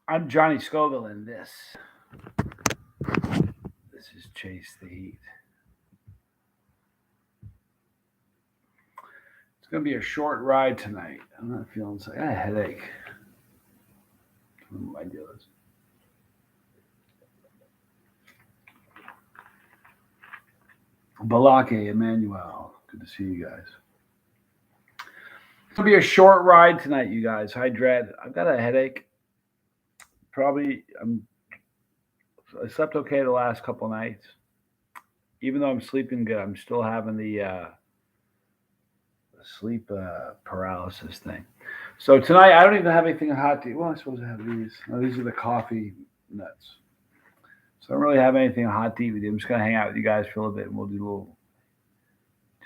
I'm Johnny Scoville, and this is Chase the Heat. It's going to be a short ride tonight. I'm not feeling so. I got a headache. I don't know what my deal is. Balake, Emmanuel. Good to see you guys. It's going to be a short ride tonight, you guys. Hi, Dread. I've got a headache. Probably, I slept okay the last couple nights. Even though I'm sleeping good, I'm still having the sleep paralysis thing. So tonight, I don't even have anything hot to eat. Well, I suppose I have these. No, these are the coffee nuts. So I don't really have anything hot to eat with you. I'm just going to hang out with you guys for a little bit, and we'll do a little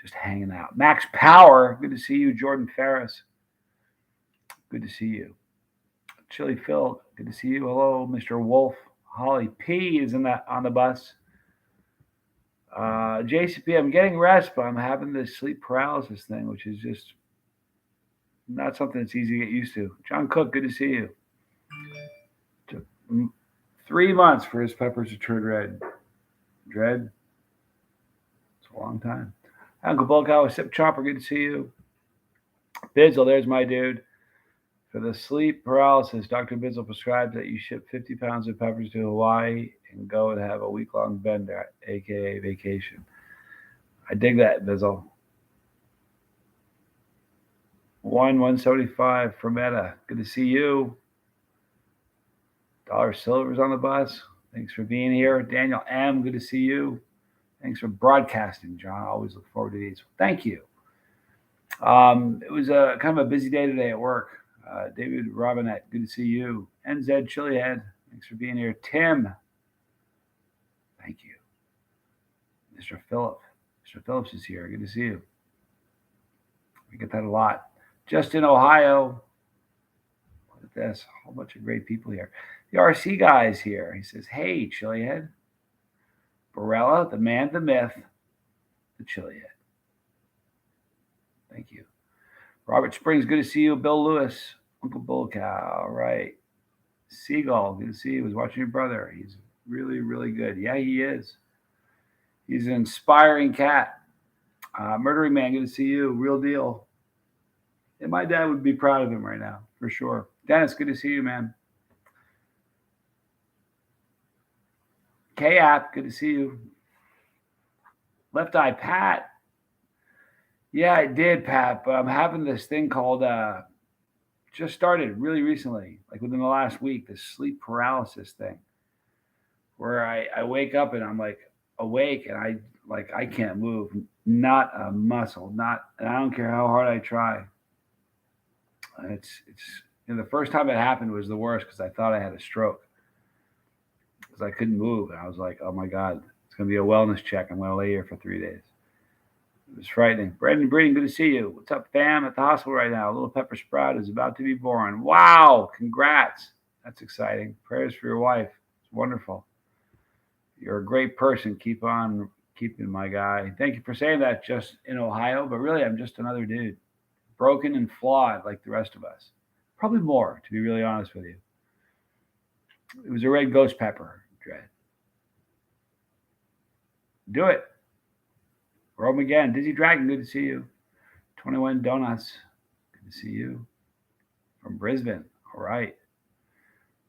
just hanging out. Max Power, good to see you. Jordan Ferris, good to see you. Chili Phil, good to see you. Hello, Mr. Wolf. Holly P is in that on the bus. JCP, I'm getting rest, but I'm having this sleep paralysis thing, which is just not something that's easy to get used to. John Cook, good to see you. Took 3 months for his peppers to turn red. Dread, it's a long time. Uncle Bulkow, Sip Chopper, good to see you. Bizzle, there's my dude. For the sleep paralysis, Dr. Bizzle prescribes that you ship 50 pounds of peppers to Hawaii and go and have a week-long bender, aka vacation. I dig that, Bizzle. 175 for Meta. Good to see you. Dollar Silver's on the bus. Thanks for being here. Daniel M, good to see you. Thanks for broadcasting, John. I always look forward to these. Thank you. It was a kind of a busy day today at work. David Robinette, good to see you. NZ Chilihead, thanks for being here. Tim, thank you. Mr. Phillip, Mr. Phillips is here. Good to see you. We get that a lot. Just in Ohio. Look at this. A whole bunch of great people here. The RC guy is here. He says, hey, Chilihead. Barella, the man, the myth, the Chilihead. Thank you. Robert Springs, good to see you. Bill Lewis, Uncle Bullcow, all right. Seagull, good to see you. Was watching your brother. He's really, really good. Yeah, he is. He's an inspiring cat. Murdering Man, good to see you. Real deal. And my dad would be proud of him right now, for sure. Dennis, good to see you, man. K-App, good to see you. Left Eye Pat. Yeah, I did, Pat, but I'm having this thing called, just started really recently, like within the last week, this sleep paralysis thing, where I wake up and I'm like awake and I can't move, not a muscle, not, and I don't care how hard I try. It's the first time it happened was the worst because I thought I had a stroke because I couldn't move and I was like, oh my god, it's gonna be a wellness check. I'm gonna lay here for 3 days. It was frightening. Brandon Breeding, good to see you. What's up, fam? At the hospital right now. Little Pepper Sprout is about to be born. Wow, congrats. That's exciting. Prayers for your wife. It's wonderful. You're a great person. Keep on keeping, my guy. Thank you for saying that just in Ohio, but really, I'm just another dude. Broken and flawed like the rest of us. Probably more, to be really honest with you. It was a red ghost pepper, Dread. Do it. Rome again. Dizzy Dragon, good to see you. 21 Donuts, good to see you. From Brisbane. All right.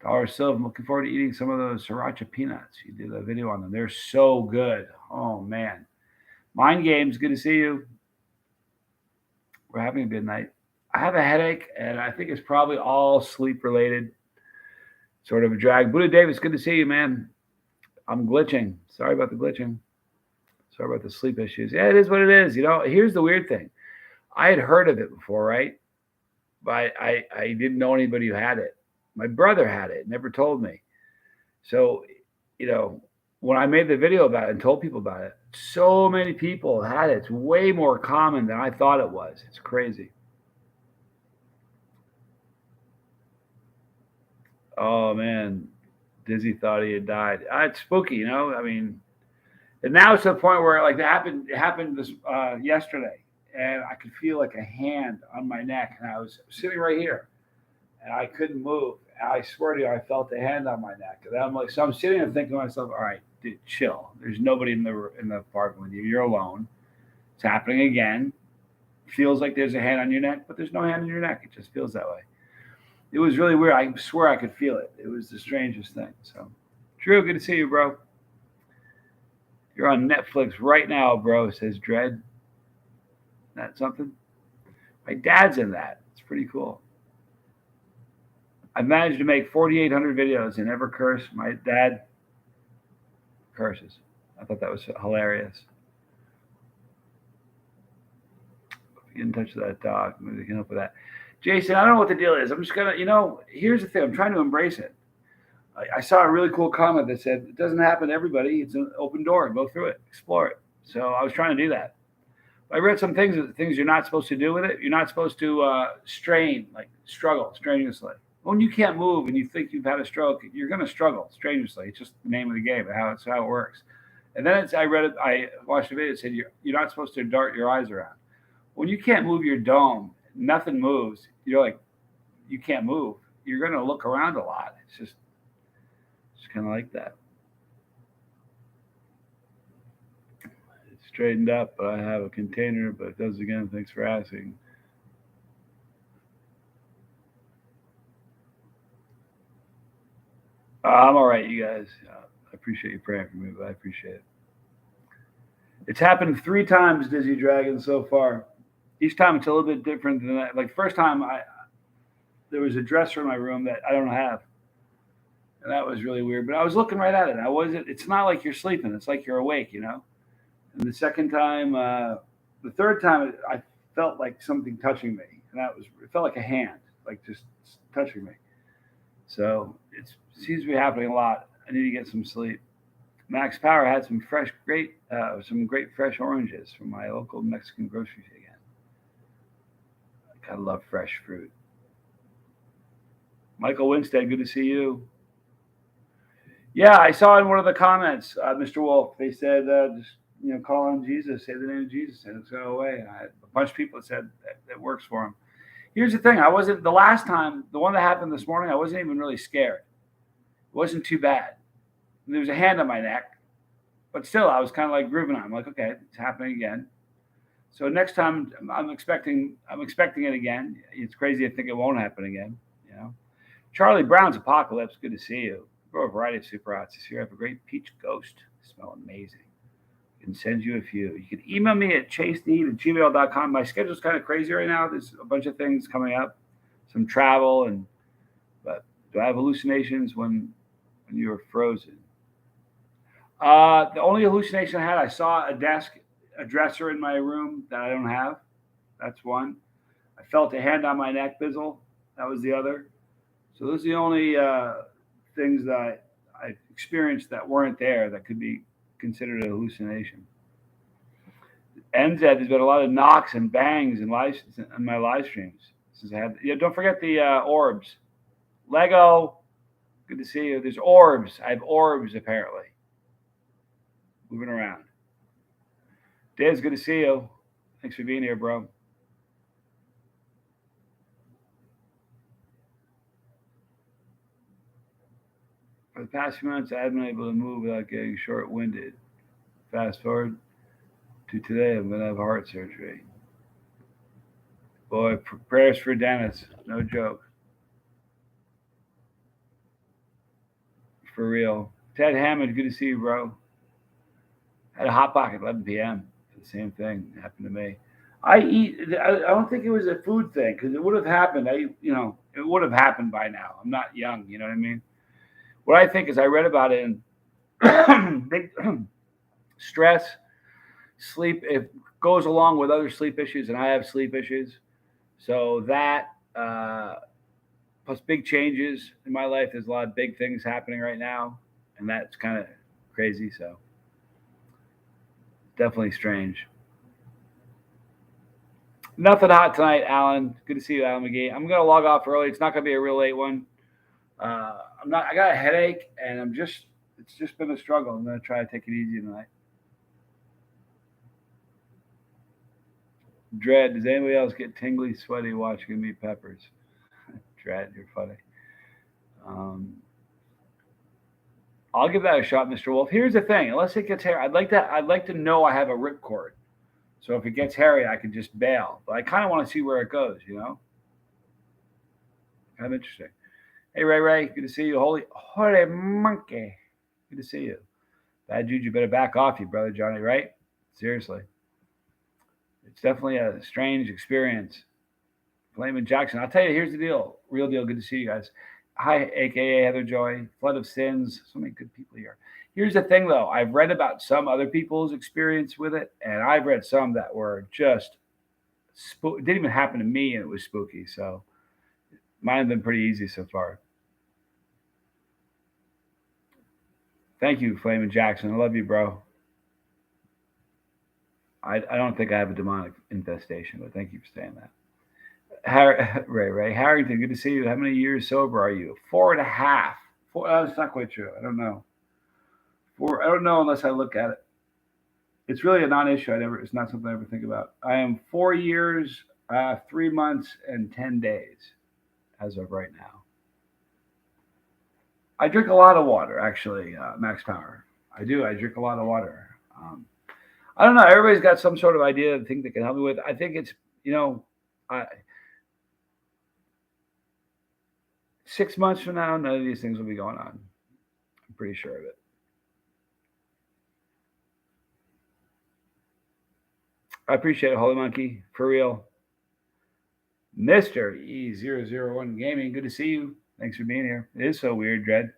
Dollar Silver, I'm looking forward to eating some of those sriracha peanuts. You did a video on them. They're so good. Oh, man. Mind Games, good to see you. We're having a good night. I have a headache, and I think it's probably all sleep related. Sort of a drag. Buddha Davis, good to see you, man. I'm glitching. Sorry about the glitching. Sorry about the sleep issues. Yeah, it is what it is. You know, here's the weird thing. I had heard of it before, right? But I didn't know anybody who had it. My brother had it, never told me. So, you know, when I made the video about it and told people about it, so many people had it. It's way more common than I thought it was. It's crazy. Oh man, Dizzy thought he had died. It's spooky, you know. I mean, and now it's to the point where like it happened this yesterday, and I could feel like a hand on my neck, and I was sitting right here, and I couldn't move. And I swear to you, I felt a hand on my neck. And I'm like, so I'm sitting there thinking to myself, all right, dude, chill. There's nobody in the apartment with you. You're alone. It's happening again. Feels like there's a hand on your neck, but there's no hand on your neck. It just feels that way. It was really weird. I swear I could feel it. It was the strangest thing. So, Drew, good to see you, bro. You're on Netflix right now, bro, says Dread. That's something. My dad's in that. It's pretty cool. I've managed to make 4,800 videos and never curse. My dad curses. I thought that was hilarious. Get in touch with that dog. Maybe we can help with that. Jason, I don't know what the deal is. I'm just gonna, here's the thing. I'm trying to embrace it. I saw a really cool comment that said it doesn't happen to everybody. It's an open door. Go through it, explore it. So I was trying to do that. I read some things you're not supposed to do with it. You're not supposed to strain, like struggle strenuously. When you can't move and you think you've had a stroke, you're going to struggle strenuously. It's just the name of the game, how it works. And then I read it. I watched a video that said you're not supposed to dart your eyes around. When you can't move your dome, nothing moves. You're like, you can't move. You're going to look around a lot. It's kind of like that. It's straightened up, but I have a container. But it does again. Thanks for asking. I'm all right, you guys. I appreciate you praying for me, but I appreciate it. It's happened 3 times, Dizzy Dragon, so far. Each time it's a little bit different than that. Like first time, there was a dresser in my room that I don't have, and that was really weird. But I was looking right at it. I wasn't. It's not like you're sleeping. It's like you're awake. And the second time, the third time, I felt like something touching me, and it felt like a hand, like just touching me. So it seems to be happening a lot. I need to get some sleep. Max Power had some great fresh oranges from my local Mexican grocery again. Gotta love fresh fruit. Michael Winstead, good to see you. Yeah, I saw in one of the comments, Mr. Wolf. They said just call on Jesus, say the name of Jesus, and it's go away. And I had a bunch of people that said that works for him. Here's the thing: I wasn't the last time. The one that happened this morning, I wasn't even really scared. It wasn't too bad. There was a hand on my neck, but still, I was kind of like grooving on. I'm like, okay, it's happening again. So next time, I'm expecting it again. It's crazy to think it won't happen again. You know, Charlie Brown's Apocalypse. Good to see you. Grow a variety of super hots this year. I have a great peach ghost. Smell amazing. I can send you a few. You can email me at chasedeed@gmail.com. My schedule's kind of crazy right now. There's a bunch of things coming up, some travel, but do I have hallucinations when you were frozen? The only hallucination I had, I saw a dresser in my room that I don't have. That's one. I felt a hand on my neck, Bizzle. That was the other. So those are the only things that I experienced that weren't there that could be considered a hallucination. NZ, there's been a lot of knocks and bangs in my live streams since I had. Yeah, don't forget the orbs. Lego, good to see you. There's orbs. I have orbs apparently. Moving around. Daz, good to see you. Thanks for being here, bro. For the past few months, I haven't been able to move without getting short-winded. Fast forward to today, I'm going to have heart surgery. Boy, prayers for Dennis. No joke. For real. Ted Hammond, good to see you, bro. Had a hot pocket 11 p.m. The same thing happened to me. I eat. I don't think it was a food thing because it would have happened. It would have happened by now. I'm not young. You know what I mean? What I think is I read about it and big stress, sleep. It goes along with other sleep issues, and I have sleep issues. So that plus big changes in my life. There's a lot of big things happening right now, and that's kind of crazy. So definitely strange. Nothing hot tonight, Alan. Good to see you, Alan McGee. I'm gonna log off early. It's not gonna be a real late one. I'm not. I got a headache, and I'm just. It's just been a struggle. I'm gonna try to take it easy tonight. Dread. Does anybody else get tingly, sweaty watching me peppers? Dread, you're funny. Um, I'll give that a shot, Mr. Wolf. Here's the thing: unless it gets hairy, I'd like to know I have a ripcord. So if it gets hairy, I can just bail. But I kind of want to see where it goes. Kind of interesting. Hey, Ray, good to see you. Holy monkey, good to see you. Bad juju, better back off you, brother Johnny. Right? Seriously, it's definitely a strange experience. Flamin' Jackson. I'll tell you. Here's the deal. Real deal. Good to see you guys. Hi, aka Heather Joy. Flood of Sins. So many good people here. Here's the thing, though. I've read about some other people's experience with it, and I've read some that were just it didn't even happen to me, and it was spooky. So mine have been pretty easy so far. Thank you, Flamin' Jackson. I love you, bro. I don't think I have a demonic infestation, but thank you for saying that. Ray Harrington, good to see you. How many years sober are you? 4.5. That's not quite true. I don't know. I don't know unless I look at it. It's really a non-issue. It's not something I ever think about. I am 4 years, 3 months, and 10 days as of right now. I drink a lot of water, actually, Max Power. I do. I drink a lot of water. I don't know. Everybody's got some sort of idea of thing that can help me with. I think it's, I, 6 months from now, none of these things will be going on. I'm pretty sure of it. I appreciate it, Holy Monkey. For real. Mr. E001 Gaming, good to see you. Thanks for being here. It is so weird, Dread.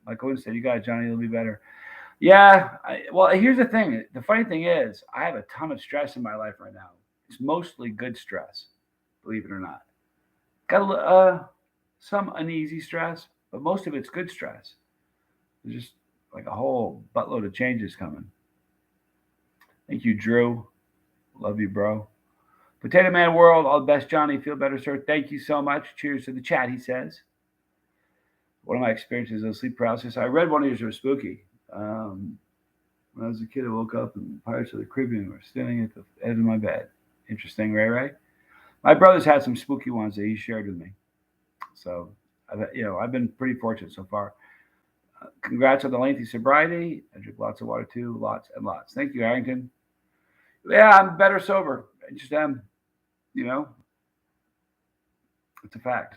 Like Owen said, you got it, Johnny. It'll be better. Yeah. Well, here's the thing. The funny thing is, I have a ton of stress in my life right now. It's mostly good stress, believe it or not. Got some uneasy stress, but most of it's good stress. There's just like a whole buttload of changes coming. Thank you, Drew. Love you, bro. Potato Man World, all the best, Johnny. Feel better, sir. Thank you so much. Cheers to the chat, he says. One of my experiences of sleep paralysis. I read one of yours was spooky. When I was a kid, I woke up and Pirates of the Caribbean were standing at the edge of my bed. Interesting, Ray. My brother's had some spooky ones that he shared with me. So, I've been pretty fortunate so far. Congrats on the lengthy sobriety. I drink lots of water too, lots and lots. Thank you, Harrington. Yeah, I'm better sober. I just am. It's a fact.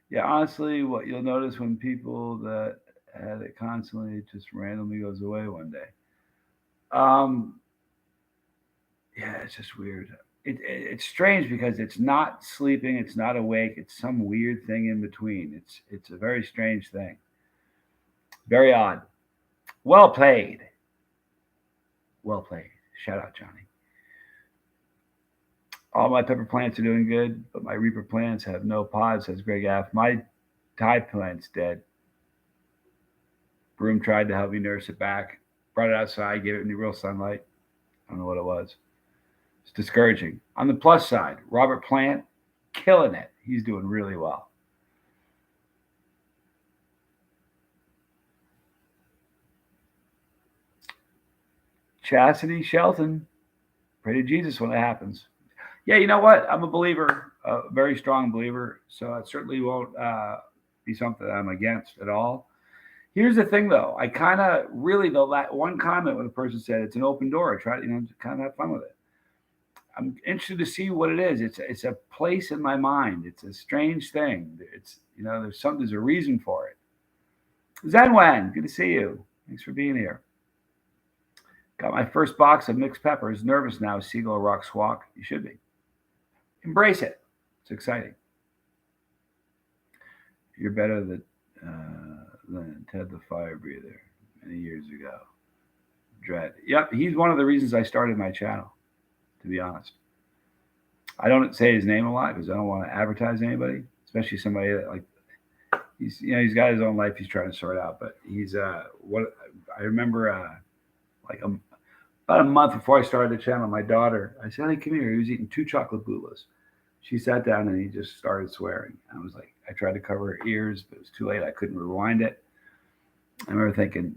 Yeah, honestly, what you'll notice when people that had it constantly, it just randomly goes away one day. Um, yeah, it's just weird. It's strange because it's not sleeping, it's not awake, it's some weird thing in between. It's a very strange thing. Very odd. Well played. Well played. Shout out, Johnny. All my pepper plants are doing good, but my reaper plants have no pods, says Greg F. My tide plant's dead. Broom tried to help me nurse it back. Brought it outside, gave it any real sunlight. I don't know what it was. It's discouraging. On the plus side, Robert Plant, killing it. He's doing really well. Chastity Shelton, pray to Jesus when it happens. Yeah, you know what? I'm a believer, a very strong believer. So it certainly won't be something that I'm against at all. Here's the thing, though. I kind of really, that one comment when the person said it's an open door, I try to kind of have fun with it. I'm interested to see what it is. It's a place in my mind. It's a strange thing. There's a reason for it. Zen Wan, good to see you. Thanks for being here. Got my first box of mixed peppers. Nervous now. Seagull Rock Squawk. You should be. Embrace it. It's exciting. You're better than Ted the Fire Breather many years ago. Dread. Yep, he's one of the reasons I started my channel, to be honest. I don't say his name a lot because I don't want to advertise anybody, especially somebody that he's got his own life he's trying to sort out. But he's what I remember about a month before I started the channel, my daughter, I said, "Hey, come here." He was eating 2 chocolate boulas. She sat down and he just started swearing. I was like, I tried to cover her ears, but it was too late. I couldn't rewind it. I remember thinking,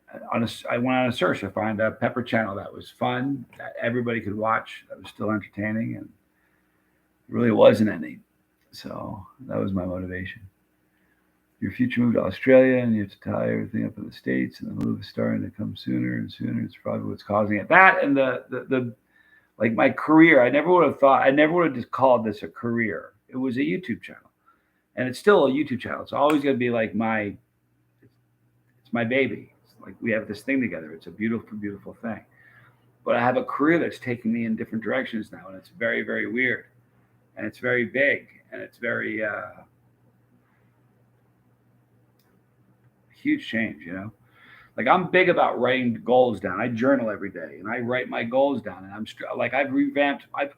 I went on a search to find a Pepper channel that was fun, that everybody could watch, that was still entertaining, and there really wasn't any. So that was my motivation. Your future move to Australia, and you have to tie everything up in the States, and the move is starting to come sooner and sooner. It's probably what's causing it. That and the like my career. I never would have thought. I never would have just called this a career. It was a YouTube channel, and it's still a YouTube channel. It's always going to be like it's my baby. It's like we have this thing together. It's a beautiful, beautiful thing. But I have a career that's taking me in different directions now, and it's very, very weird, and it's very big, and it's very huge change. Like I'm big about writing goals down. I journal every day, and I write my goals down, and like I've revamped. I've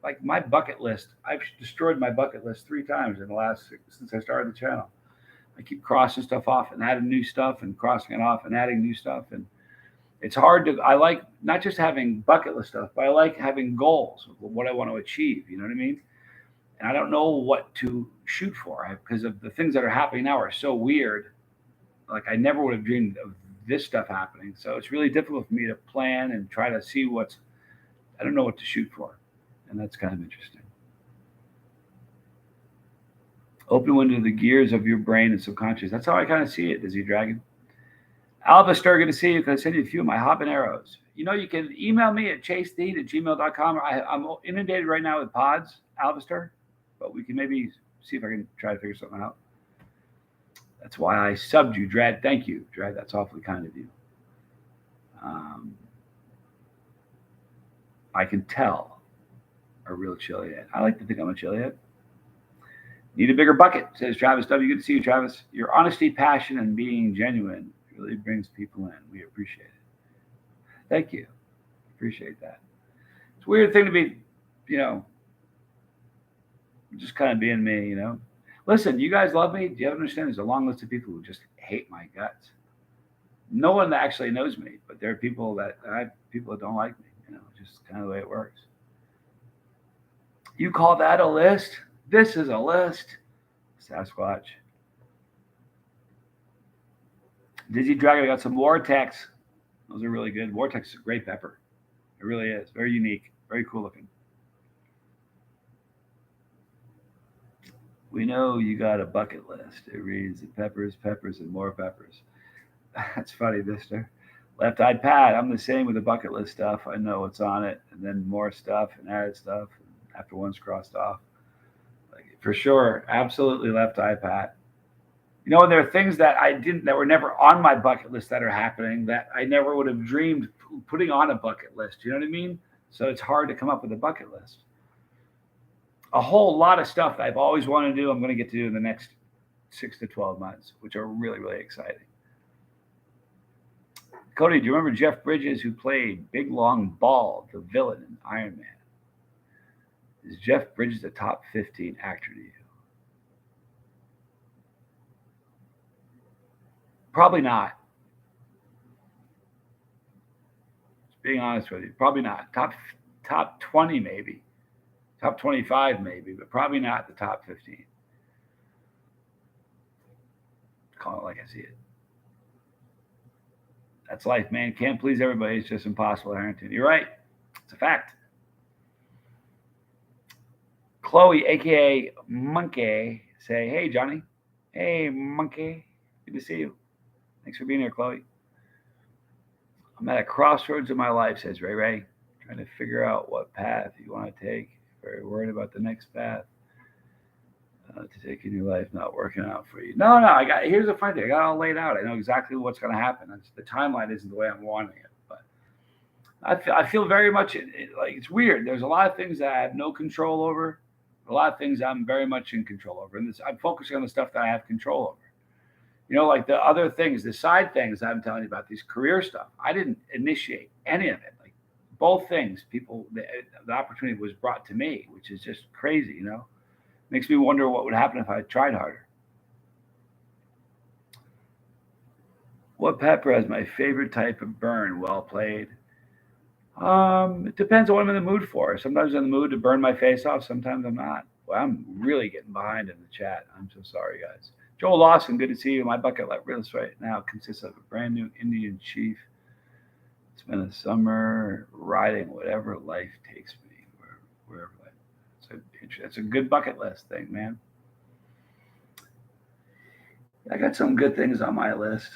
like my bucket list. I've destroyed my bucket list 3 times in the last since I started the channel. I keep crossing stuff off and adding new stuff and crossing it off and adding new stuff. And it's hard to, I like not just having bucket list stuff, but I like having goals of what I want to achieve. You know what I mean? And I don't know what to shoot for because of the things that are happening now are so weird. Like I never would have dreamed of this stuff happening. So it's really difficult for me to plan and try to see I don't know what to shoot for. And that's kind of interesting. Open window to the gears of your brain and subconscious. That's how I kind of see it, Dizzy Dragon. Alvastar, good to see you. Can I send you a few of my habaneros? You can email me at chasetheed@gmail.com. I'm inundated right now with pods, Alvastar, but we can maybe see if I can try to figure something out. That's why I subbed you, Drad. Thank you, Drad. That's awfully kind of you. I can tell a real chilihead. I like to think I'm a chilihead. Need a bigger bucket, says Travis W. Good to see you, Travis. Your honesty, passion, and being genuine really brings people in. We appreciate it. Thank you. Appreciate that. It's a weird thing to be, you know, just kind of being me. Listen, you guys love me. Do you understand? There's a long list of people who just hate my guts. No one that actually knows me, but there are people people that don't like me. Just kind of the way it works. You call that a list? This is a list. Sasquatch. Dizzy Dragon, I got some Vortex. Those are really good. Vortex is a great pepper. It really is. Very unique. Very cool looking. We know you got a bucket list. It reads peppers, peppers, and more peppers. That's funny, Mister. Left-eyed Pat. I'm the same with the bucket list stuff. I know what's on it, and then more stuff and added stuff after one's crossed off. Like, for sure, absolutely left-eyed Pat. And there are things that were never on my bucket list that are happening that I never would have dreamed putting on a bucket list. You know what I mean? So it's hard to come up with a bucket list. A whole lot of stuff that I've always wanted to do, I'm going to get to do in the next 6 to 12 months, which are really, really exciting. Cody, do you remember Jeff Bridges, who played Big Long Ball, the villain in Iron Man? Is Jeff Bridges a top 15 actor to you? Probably not. Just being honest with you, probably not. Top 20 maybe, top 25 maybe, but probably not the top 15. Call it like I see it. That's life, man. Can't please everybody. It's just impossible, Harrington. You're right. It's a fact. Chloe, aka Monkey, say, "Hey, Johnny. Hey, Monkey. Good to see you. Thanks for being here, Chloe. I'm at a crossroads of my life," says Ray Ray, "trying to figure out what path you want to take. Very worried about the next path to take in your life not working out for you." No. Here's the funny thing. I got it all laid out. I know exactly what's going to happen. The timeline isn't the way I'm wanting it, but I feel very much like it's weird. There's a lot of things that I have no control over. A lot of things I'm very much in control over, and I'm focusing on the stuff that I have control over. Like the other things, the side things I'm telling you about, these career stuff. I didn't initiate any of it. Like both things, the opportunity was brought to me, which is just crazy. Makes me wonder what would happen if I tried harder. What pepper has my favorite type of burn? Well played. It depends on what I'm in the mood for. Sometimes I'm in the mood to burn my face off. Sometimes I'm not. Well, I'm really getting behind in the chat. I'm so sorry, guys. Joel Lawson, good to see you. My bucket list right now consists of a brand new Indian chief. It's been a summer riding whatever life takes me, wherever life. So It's a good bucket list thing, man. I got some good things on my list.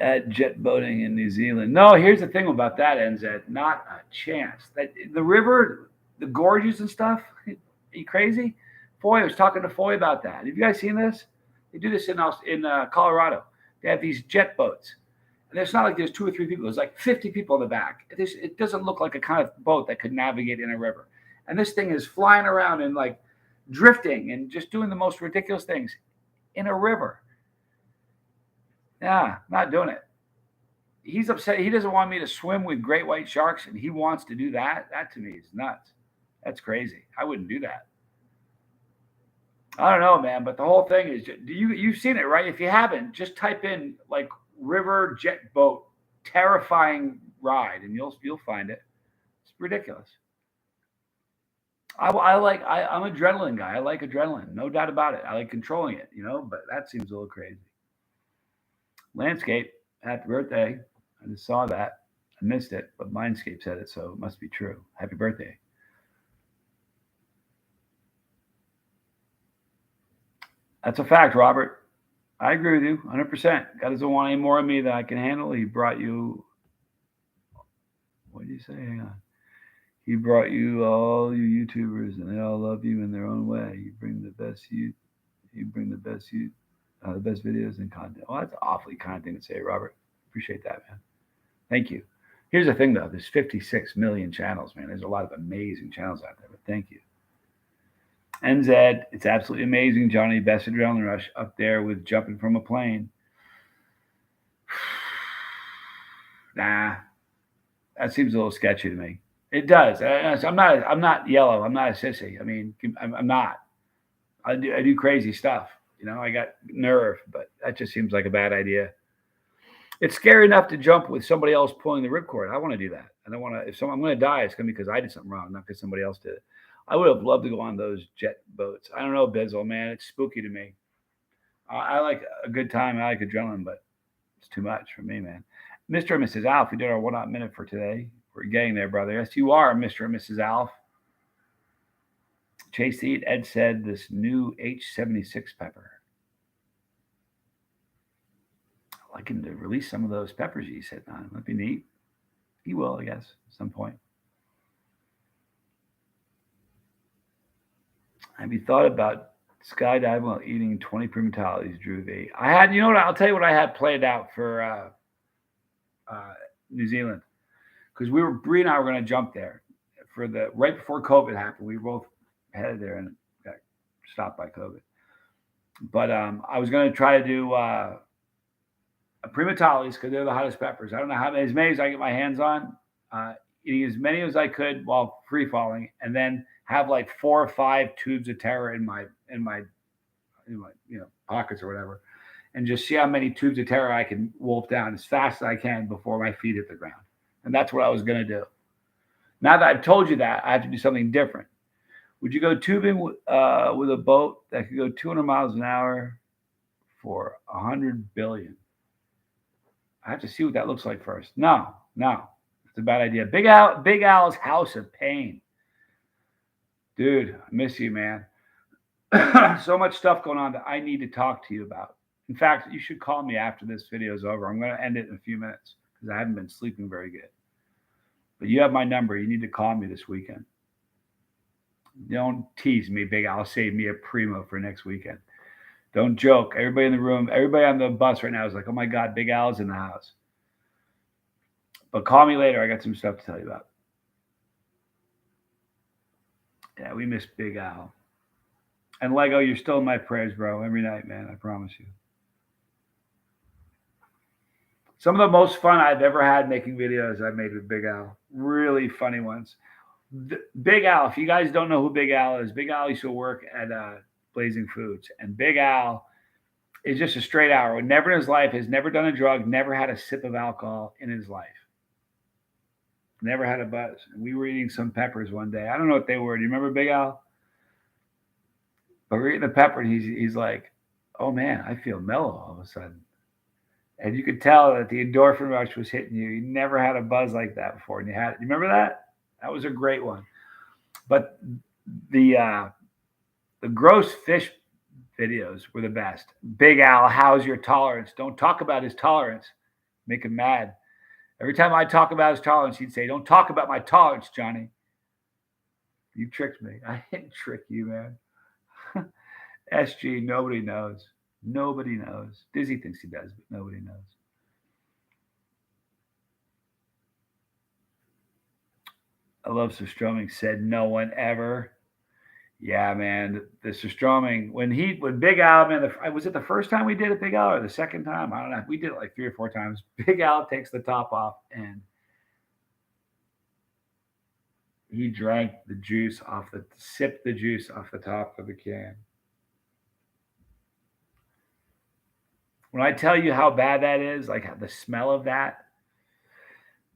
At jet boating in New Zealand. No, here's the thing about that, NZ. Not a chance. That the river, the gorges and stuff. Are you crazy? Foy, I was talking to Foy about that. Have you guys seen this? They do this in Colorado. They have these jet boats, and it's not like there's 2 or 3 people. There's like 50 people in the back. It doesn't look like a kind of boat that could navigate in a river. And this thing is flying around and like drifting and just doing the most ridiculous things in a river. Yeah, not doing it. He's upset. He doesn't want me to swim with great white sharks, and he wants to do that. That to me is nuts. That's crazy. I wouldn't do that. I don't know, man. But the whole thing is, you've seen it, right? If you haven't, just type in like river jet boat terrifying ride, and you'll find it. It's ridiculous. I'm an adrenaline guy. I like adrenaline, no doubt about it. I like controlling it, but that seems a little crazy. Landscape, happy birthday. I just saw that. I missed it, but Mindscape said it, so it must be true. Happy birthday. That's a fact, Robert. I agree with you 100%. God doesn't want any more of me than I can handle. He brought you, what did you say? Hang on. He brought you all you YouTubers, and they all love you in their own way. You bring the best videos and content. Well, that's an awfully kind thing to say, Robert. Appreciate that, man. Thank you. Here's the thing, though. There's 56 million channels, man. There's a lot of amazing channels out there, but thank you. NZ, it's absolutely amazing, Johnny. Best adrenaline rush up there with jumping from a plane. Nah, that seems a little sketchy to me. It does. I'm not yellow. I'm not a sissy. I mean, I'm not. I do crazy stuff. I got nerve, but that just seems like a bad idea. It's scary enough to jump with somebody else pulling the ripcord. I want to do that. I don't want to. I'm going to die, it's going to be because I did something wrong, not because somebody else did it. I would have loved to go on those jet boats. I don't know, Bizzle, man. It's spooky to me. I like a good time. I like adrenaline, but it's too much for me, man. Mr. and Mrs. Alf, we did our 1 Up Minute for today. We're getting there, brother. Yes, you are, Mr. and Mrs. Alf. Chase Eat, Ed said this new H76 pepper. I'd like him to release some of those peppers he said on. That'd be neat. He will, I guess, at some point. Have you thought about skydiving while eating 20 primatalities, Drew V? I had, I'll tell you what I had planned out for New Zealand. Because Bree and I were going to jump there right before COVID happened. We were both headed there and got stopped by COVID. But I was going to try to do primatalis because they're the hottest peppers. I don't know as many as I get my hands on, eating as many as I could while free falling, and then have like 4 or 5 tubes of terror in my pockets or whatever, and just see how many tubes of terror I can wolf down as fast as I can before my feet hit the ground. And that's what I was going to do. Now that I've told you that, I have to do something different. Would you go tubing with a boat that could go 200 miles an hour for 100 billion? I have to see what that looks like first. No, it's a bad idea. Big Al's House of Pain. Dude, I miss you, man. So much stuff going on that I need to talk to you about. In fact, you should call me after this video is over. I'm going to end it in a few minutes because I haven't been sleeping very good. But you have my number. You need to call me this weekend. Don't tease me, Big Al. Save me a primo for next weekend. Don't joke. Everybody in the room, everybody on the bus right now is like, oh my God, Big Al's in the house. But call me later. I got some stuff to tell you about. Yeah, we miss Big Al. And Lego, you're still in my prayers, bro. Every night, man. I promise you. Some of the most fun I've ever had making videos I've made with Big Al. Really funny ones. Big Al, if you guys don't know who Big Al is, Big Al used to work at Blazing Foods. And Big Al is just a straight arrow. Never in his life has never done a drug, never had a sip of alcohol in his life. Never had a buzz. And we were eating some peppers one day. I don't know what they were. Do you remember Big Al? But we're eating the pepper, and he's like, oh, man, I feel mellow all of a sudden. And you could tell that the endorphin rush was hitting you. You never had a buzz like that before. And you remember that? That was a great one. But the gross fish videos were the best. Big Al, how's your tolerance? Don't talk about his tolerance. Make him mad. Every time I talk about his tolerance, he'd say, "Don't talk about my tolerance, Johnny." You tricked me. I didn't trick you, man. SG, nobody knows. Nobody knows. Dizzy thinks he does, but nobody knows. I love Surstroming. Said no one ever. Yeah, man. The Surstroming when Big Al, man, was it the first time we did it, Big Al, or the second time? I don't know. We did it like 3 or 4 times. Big Al takes the top off and he drank the juice sipped the juice off the top of the can. When I tell you how bad that is, like the smell of that.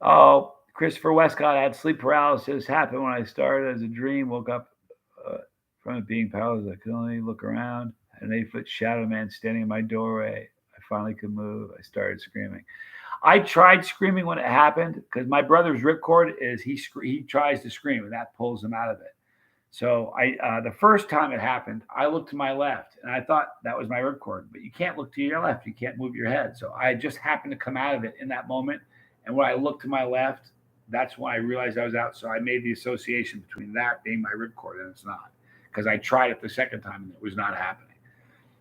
Oh, Christopher Westcott had sleep paralysis. Happened when I started as a dream. Woke up from it being paralyzed. I could only look around. An 8-foot shadow man standing in my doorway. I finally could move. I started screaming. I tried screaming when it happened because my brother's ripcord is he tries to scream and that pulls him out of it. So the first time it happened, I looked to my left and I thought that was my ripcord, but you can't look to your left. You can't move your head. So I just happened to come out of it in that moment. And when I looked to my left, that's when I realized I was out. So I made the association between that being my ripcord and it's not because I tried it the second time and it was not happening.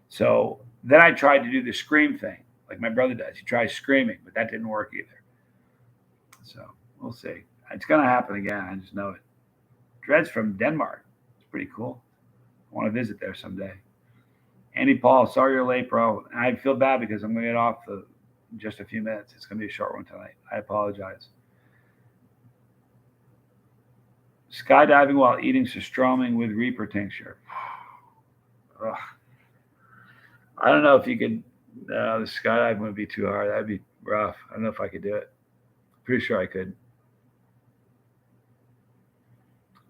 So then I tried to do the scream thing like my brother does. He tries screaming, but that didn't work either. So we'll see. It's going to happen again. I just know it. Dred's from Denmark. It's pretty cool. I want to visit there someday. Andy Paul, sorry you're late, bro. I feel bad because I'm going to get off in just a few minutes. It's going to be a short one tonight. I apologize. Skydiving while eating surstroming with Reaper tincture. Ugh. I don't know if you could. The skydiving would be too hard. That'd be rough. I don't know if I could do it. Pretty sure I could.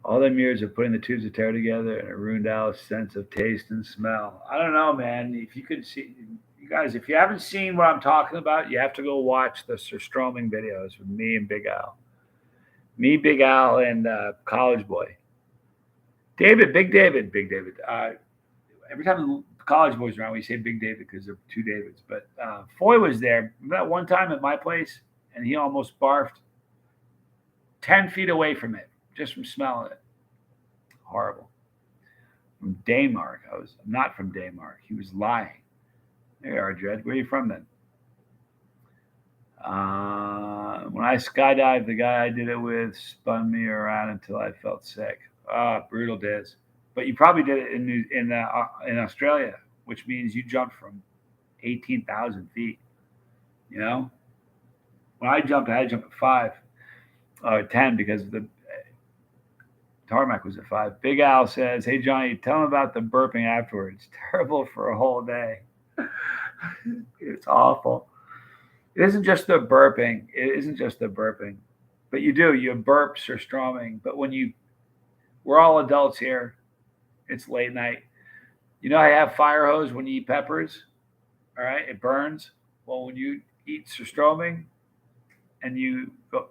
All them years of putting the tubes of terror together and it ruined Al's sense of taste and smell. I don't know, man. If you could see, you guys, if you haven't seen what I'm talking about, you have to go watch the Surstroming videos with me and Big Al. Me, Big Al, and College Boy. David, Big David, Big David. Every time the College Boy's around, we say Big David because there are two Davids. But Foy was there. Remember that one time at my place, and he almost barfed 10 feet away from it just from smelling it. Horrible. From Denmark. I'm not from Denmark. He was lying. There you are, Dred. Where are you from then? When I skydived, the guy I did it with spun me around until I felt sick. Brutal days. But you probably did it in Australia, which means you jumped from 18,000 feet. You know, when I jumped, I had to jump at 5 or 10 because the tarmac was at 5. Big Al says, "Hey Johnny, tell him about the burping afterwards. Terrible for a whole day. It's awful. It isn't just the burping. It isn't just the burping, but you burp surstroming. But we're all adults here. It's late night. You know, I have fire hose when you eat peppers. All right, it burns. Well, when you eat surstroming and you go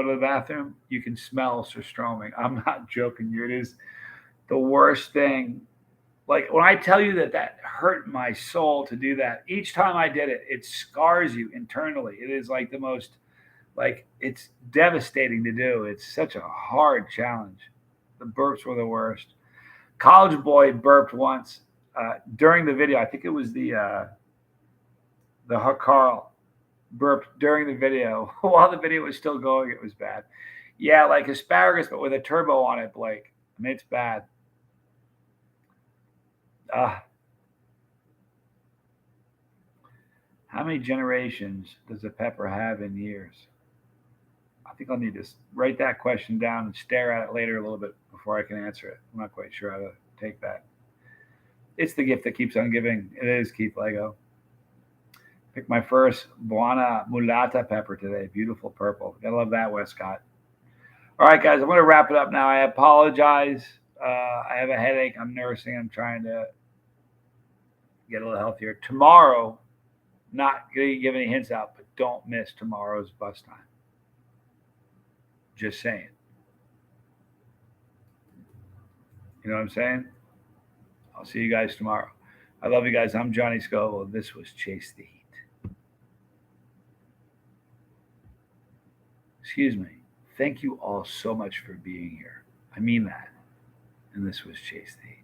to the bathroom, you can smell surstroming. I'm not joking you. It is the worst thing. Like when I tell you that hurt my soul to do that, each time I did it, it scars you internally. It is like the most, like, it's devastating to do. It's such a hard challenge. The burps were the worst. College Boy burped once during the video. I think it was the Carl burped during the video while the video was still going. It was bad. Yeah, like asparagus, but with a turbo on it, Blake. I mean, it's bad. How many generations does a pepper have in years? I think I'll need to write that question down and stare at it later a little bit before I can answer it. I'm not quite sure how to take that. It's the gift that keeps on giving. It is, Keith Lego. Picked my first Buona Mulata pepper today. Beautiful purple. Gotta love that, Westcott. All right, guys, I'm going to wrap it up now. I apologize. I have a headache. I'm nursing. I'm trying to get a little healthier. Tomorrow, not going to give any hints out, but don't miss tomorrow's bus time. Just saying. You know what I'm saying? I'll see you guys tomorrow. I love you guys. I'm Johnny Scoville. This was Chase the Heat. Excuse me. Thank you all so much for being here. I mean that. And this was Chase the Heat.